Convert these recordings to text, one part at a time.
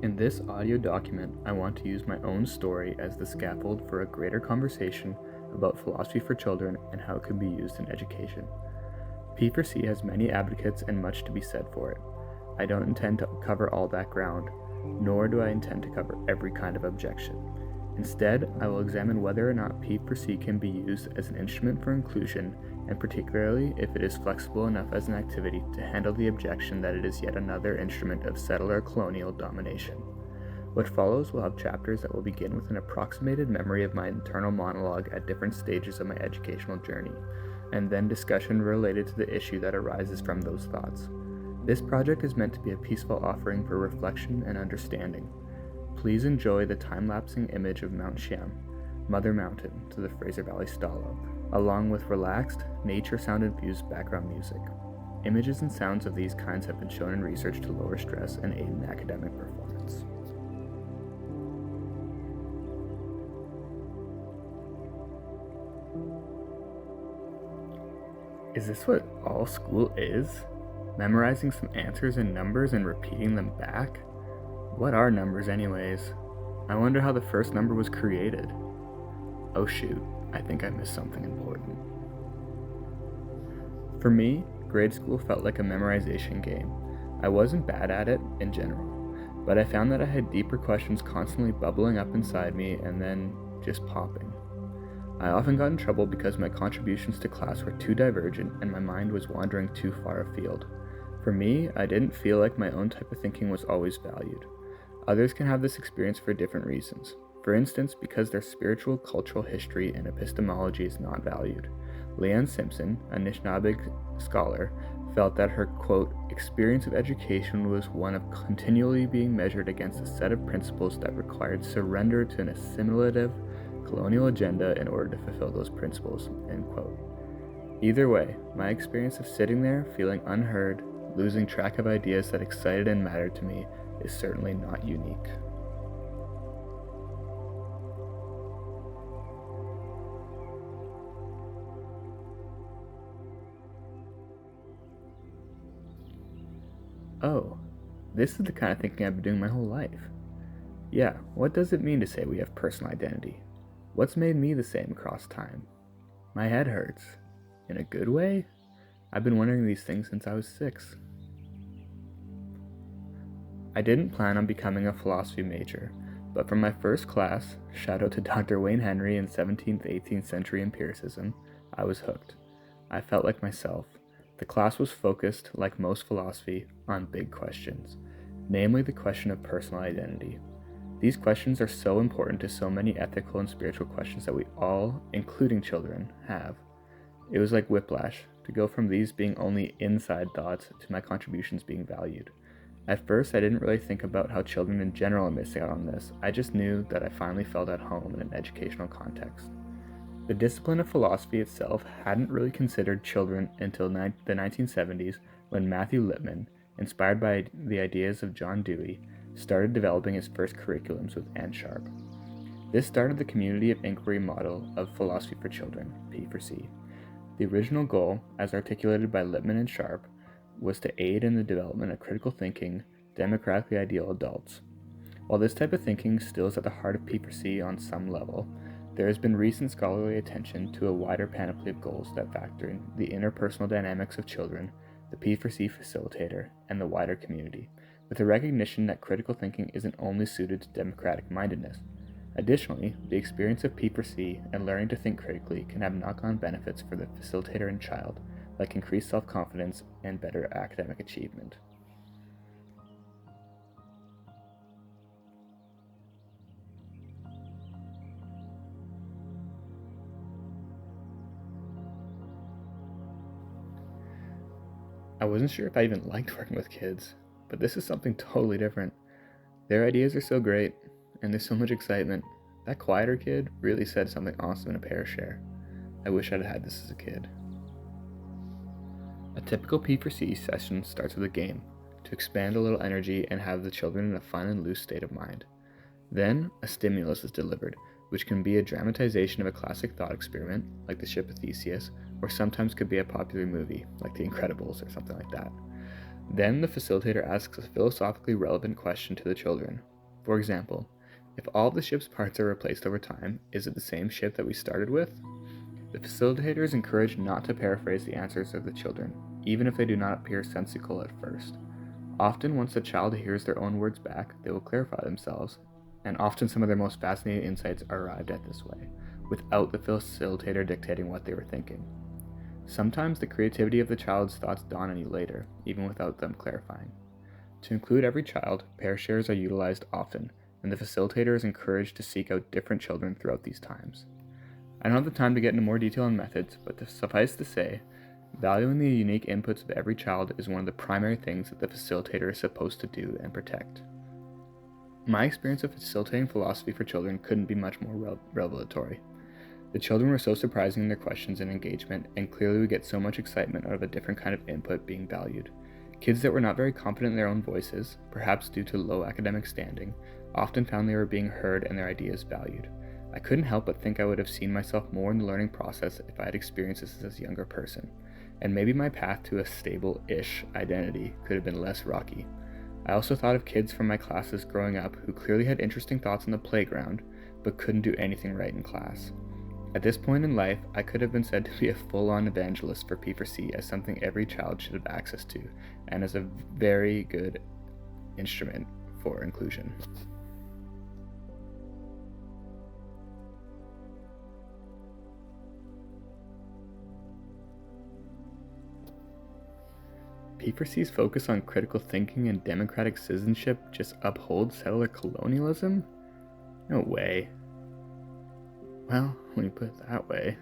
In this audio document, I want to use my own story as the scaffold for a greater conversation about philosophy for children and how it can be used in education. P4C has many advocates and much to be said for it. I don't intend to cover all that ground, nor do I intend to cover every kind of objection. Instead, I will examine whether or not P4C can be used as an instrument for inclusion, and particularly if it is flexible enough as an activity to handle the objection that it is yet another instrument of settler colonial domination. What follows will have chapters that will begin with an approximated memory of my internal monologue at different stages of my educational journey, and then discussion related to the issue that arises from those thoughts. This project is meant to be a peaceful offering for reflection and understanding. Please enjoy the time-lapsing image of Mount Shiam, Mother Mountain to the Fraser Valley Stalo, along with relaxed, nature-sound-infused background music. Images and sounds of these kinds have been shown in research to lower stress and aid in academic performance. Is this what all school is? Memorizing some answers and numbers and repeating them back? What are numbers anyways? I wonder how the first number was created. Oh shoot, I think I missed something important. For me, grade school felt like a memorization game. I wasn't bad at it in general, but I found that I had deeper questions constantly bubbling up inside me and then just popping. I often got in trouble because my contributions to class were too divergent and my mind was wandering too far afield. For me, I didn't feel like my own type of thinking was always valued. Others can have this experience for different reasons. For instance, because their spiritual, cultural history and epistemology is not valued. Leanne Simpson, a Anishinaabe scholar, felt that her, quote, experience of education was one of continually being measured against a set of principles that required surrender to an assimilative colonial agenda in order to fulfill those principles, end quote. Either way, my experience of sitting there, feeling unheard, losing track of ideas that excited and mattered to me is certainly not unique. Oh, this is the kind of thinking I've been doing my whole life. Yeah, what does it mean to say we have personal identity? What's made me the same across time? My head hurts. In a good way? I've been wondering these things since I was 6. I didn't plan on becoming a philosophy major, but from my first class, shout out to Dr. Wayne Henry and 17th, 18th century empiricism, I was hooked. I felt like myself. The class was focused, like most philosophy, on big questions, namely the question of personal identity. These questions are so important to so many ethical and spiritual questions that we all, including children, have. It was like whiplash, to go from these being only inside thoughts to my contributions being valued. At first, I didn't really think about how children in general are missing out on this. I just knew that I finally felt at home in an educational context. The discipline of philosophy itself hadn't really considered children until the 1970s when Matthew Lipman, inspired by the ideas of John Dewey, started developing his first curriculums with Anne Sharp. This started the community of inquiry model of philosophy for children, P4C. The original goal, as articulated by Lipman and Sharp, was to aid in the development of critical thinking, democratically ideal adults. While this type of thinking still is at the heart of P4C on some level, there has been recent scholarly attention to a wider panoply of goals that factor in the interpersonal dynamics of children, the P4C facilitator, and the wider community, with a recognition that critical thinking isn't only suited to democratic mindedness. Additionally, the experience of P4C and learning to think critically can have knock-on benefits for the facilitator and child, like increased self-confidence and better academic achievement. I wasn't sure if I even liked working with kids, but this is something totally different. Their ideas are so great, and there's so much excitement. That quieter kid really said something awesome in a pair share. I wish I'd had this as a kid. A typical P4C session starts with a game, to expand a little energy and have the children in a fun and loose state of mind. Then, a stimulus is delivered, which can be a dramatization of a classic thought experiment, like The Ship of Theseus, or sometimes could be a popular movie, like The Incredibles or something like that. Then the facilitator asks a philosophically relevant question to the children. For example, if all of the ship's parts are replaced over time, is it the same ship that we started with? The facilitator is encouraged not to paraphrase the answers of the children, even if they do not appear sensical at first. Often, once the child hears their own words back, they will clarify themselves, and often some of their most fascinating insights are arrived at this way, without the facilitator dictating what they were thinking. Sometimes the creativity of the child's thoughts dawn on you later, even without them clarifying. To include every child, pair shares are utilized often, and the facilitator is encouraged to seek out different children throughout these times. I don't have the time to get into more detail on methods, but suffice to say, valuing the unique inputs of every child is one of the primary things that the facilitator is supposed to do and protect. My experience of facilitating philosophy for children couldn't be much more revelatory. The children were so surprising in their questions and engagement, and clearly we get so much excitement out of a different kind of input being valued. Kids that were not very confident in their own voices, perhaps due to low academic standing, often found they were being heard and their ideas valued. I couldn't help but think I would have seen myself more in the learning process if I had experienced this as a younger person, and maybe my path to a stable-ish identity could have been less rocky. I also thought of kids from my classes growing up who clearly had interesting thoughts on the playground, but couldn't do anything right in class. At this point in life, I could have been said to be a full-on evangelist for P4C as something every child should have access to, and as a very good instrument for inclusion. P4C's focus on critical thinking and democratic citizenship just upholds settler colonialism? No way. Well, when you put it that way.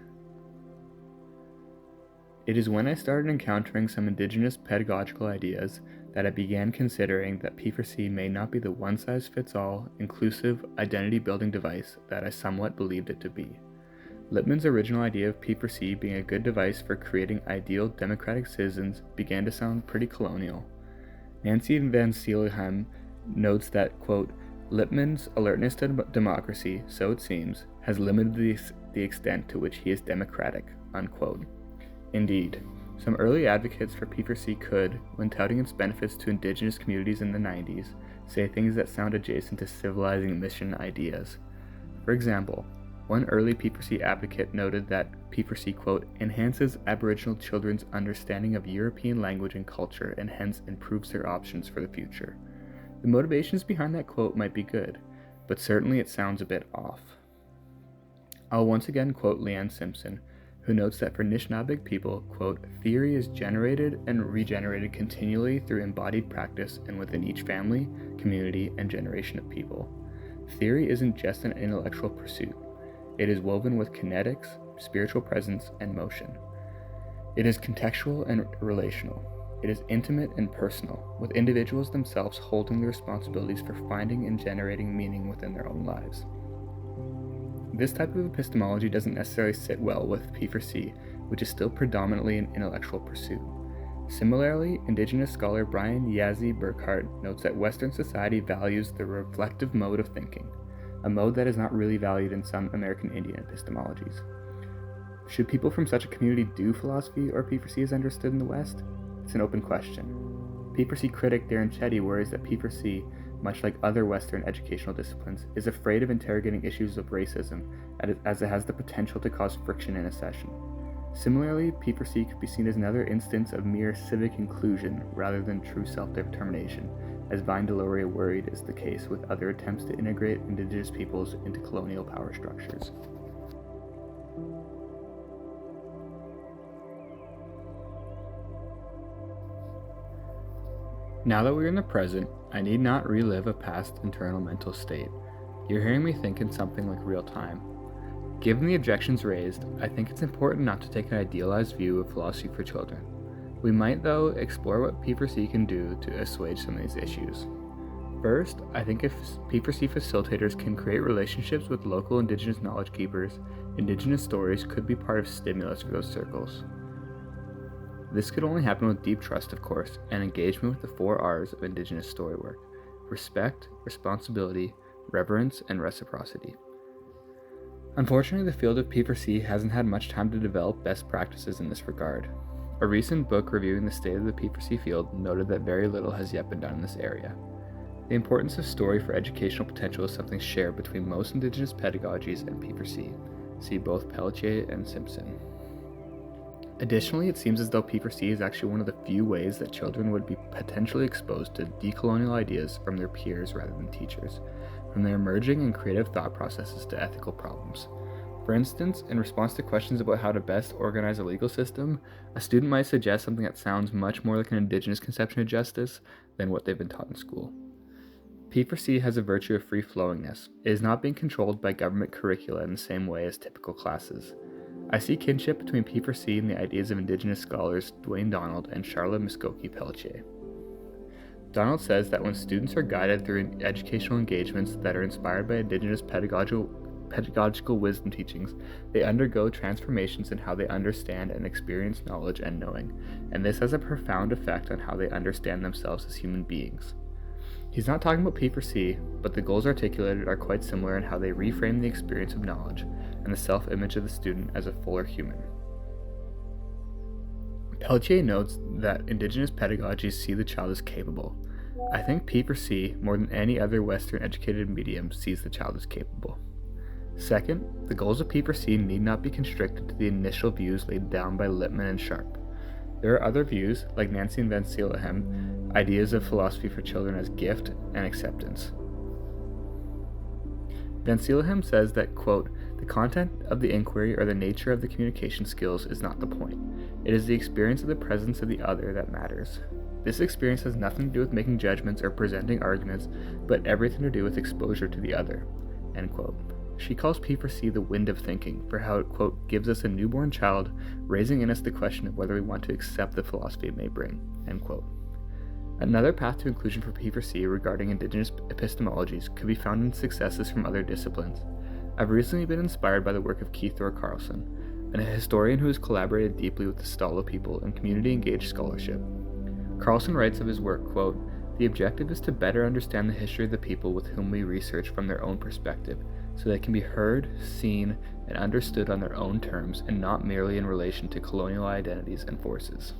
It is when I started encountering some indigenous pedagogical ideas that I began considering that P4C may not be the one-size-fits-all, inclusive, identity-building device that I somewhat believed it to be. Lippmann's original idea of P4C being a good device for creating ideal democratic citizens began to sound pretty colonial. Nancy Van Seelheim notes that, quote, Lippmann's alertness to democracy, so it seems, has limited the extent to which he is democratic, unquote. Indeed, some early advocates for P4C could, when touting its benefits to indigenous communities in the 90s, say things that sound adjacent to civilizing mission ideas. For example, one early P4C advocate noted that P4C, quote, enhances Aboriginal children's understanding of European language and culture and hence improves their options for the future. The motivations behind that quote might be good, but certainly it sounds a bit off. I'll once again quote Leanne Simpson, who notes that for Anishinaabeg people, quote, theory is generated and regenerated continually through embodied practice and within each family, community, and generation of people. Theory isn't just an intellectual pursuit. It is woven with kinetics, spiritual presence, and motion. It is contextual and relational. It is intimate and personal, with individuals themselves holding the responsibilities for finding and generating meaning within their own lives. This type of epistemology doesn't necessarily sit well with P4C, which is still predominantly an intellectual pursuit. Similarly, Indigenous scholar Brian Yazzie Burkhart notes that Western society values the reflective mode of thinking, a mode that is not really valued in some American Indian epistemologies. Should people from such a community do philosophy or P4C as understood in the West? It's an open question. P4C critic Darren Chetty worries that P4C, much like other Western educational disciplines, is afraid of interrogating issues of racism as it has the potential to cause friction in a session. Similarly, P4C could be seen as another instance of mere civic inclusion rather than true self-determination, as Vine Deloria worried is the case with other attempts to integrate Indigenous peoples into colonial power structures. Now that we're in the present, I need not relive a past internal mental state. You're hearing me think in something like real time. Given the objections raised, I think it's important not to take an idealized view of philosophy for children. We might, though, explore what P4C can do to assuage some of these issues. First, I think if P4C facilitators can create relationships with local Indigenous knowledge keepers, Indigenous stories could be part of stimulus for those circles. This could only happen with deep trust, of course, and engagement with the 4 R's of Indigenous story work: respect, responsibility, reverence, and reciprocity. Unfortunately, the field of P4C hasn't had much time to develop best practices in this regard. A recent book reviewing the state of the P4C field noted that very little has yet been done in this area. The importance of story for educational potential is something shared between most Indigenous pedagogies and P4C. See both Pelletier and Simpson. Additionally, it seems as though P4C is actually one of the few ways that children would be potentially exposed to decolonial ideas from their peers rather than teachers, from their emerging and creative thought processes to ethical problems. For instance, in response to questions about how to best organize a legal system, a student might suggest something that sounds much more like an Indigenous conception of justice than what they've been taught in school. P4C has a virtue of free-flowingness. It is not being controlled by government curricula in the same way as typical classes. I see kinship between P4C and the ideas of Indigenous scholars Dwayne Donald and Charlotte Muskoke Pelletier. Donald says that when students are guided through educational engagements that are inspired by Indigenous pedagogical wisdom teachings, they undergo transformations in how they understand and experience knowledge and knowing, and this has a profound effect on how they understand themselves as human beings. He's not talking about P4C, but the goals articulated are quite similar in how they reframe the experience of knowledge and the self-image of the student as a fuller human. Pelletier notes that Indigenous pedagogies see the child as capable. I think P4C, more than any other Western educated medium, sees the child as capable. Second, the goals of P4C need not be constricted to the initial views laid down by Lippmann and Sharp. There are other views, like Nancy and Van Silehem, ideas of philosophy for children as gift and acceptance. Van Silehem says that, quote, the content of the inquiry or the nature of the communication skills is not the point. It is the experience of the presence of the other that matters. This experience has nothing to do with making judgments or presenting arguments, but everything to do with exposure to the other, end quote. She calls P4C the wind of thinking for how it, quote, gives us a newborn child, raising in us the question of whether we want to accept the philosophy it may bring, end quote. Another path to inclusion for P4C regarding Indigenous epistemologies could be found in successes from other disciplines. I've recently been inspired by the work of Keith Thor Carlson, a historian who has collaborated deeply with the Stalo people in community-engaged scholarship. Carlson writes of his work, quote, the objective is to better understand the history of the people with whom we research from their own perspective, so they can be heard, seen, and understood on their own terms and not merely in relation to colonial identities and forces.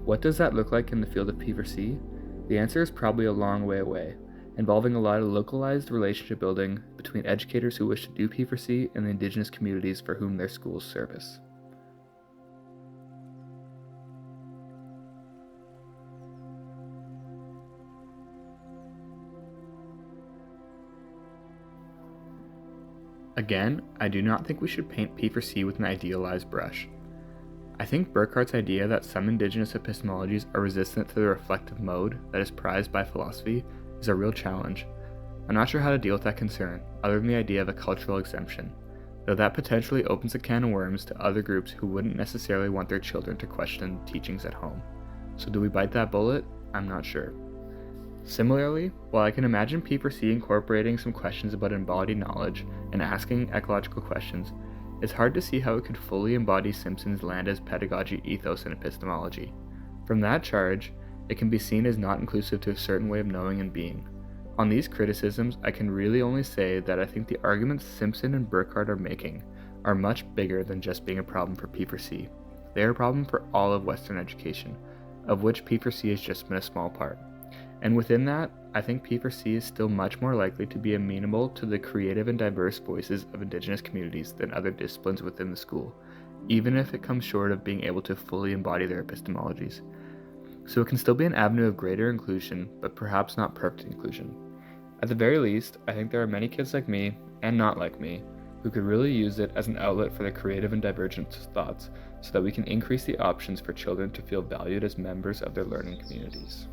What does that look like in the field of P4C? The answer is probably a long way away, involving a lot of localized relationship building between educators who wish to do P4C and the Indigenous communities for whom their schools service. Again, I do not think we should paint P4C with an idealized brush. I think Burkhart's idea that some Indigenous epistemologies are resistant to the reflective mode that is prized by philosophy is a real challenge. I'm not sure how to deal with that concern, other than the idea of a cultural exemption, though that potentially opens a can of worms to other groups who wouldn't necessarily want their children to question teachings at home. So do we bite that bullet? I'm not sure. Similarly, while I can imagine P4C incorporating some questions about embodied knowledge and asking ecological questions, it's hard to see how it could fully embody Simpson's land as pedagogy, ethos, and epistemology. From that charge, it can be seen as not inclusive to a certain way of knowing and being. On these criticisms, I can really only say that I think the arguments Simpson and Burkhart are making are much bigger than just being a problem for P4C. They are a problem for all of Western education, of which P4C has just been a small part. And within that, I think P4C is still much more likely to be amenable to the creative and diverse voices of Indigenous communities than other disciplines within the school, even if it comes short of being able to fully embody their epistemologies. So it can still be an avenue of greater inclusion, but perhaps not perfect inclusion. At the very least, I think there are many kids like me, and not like me, who could really use it as an outlet for their creative and divergent thoughts, so that we can increase the options for children to feel valued as members of their learning communities.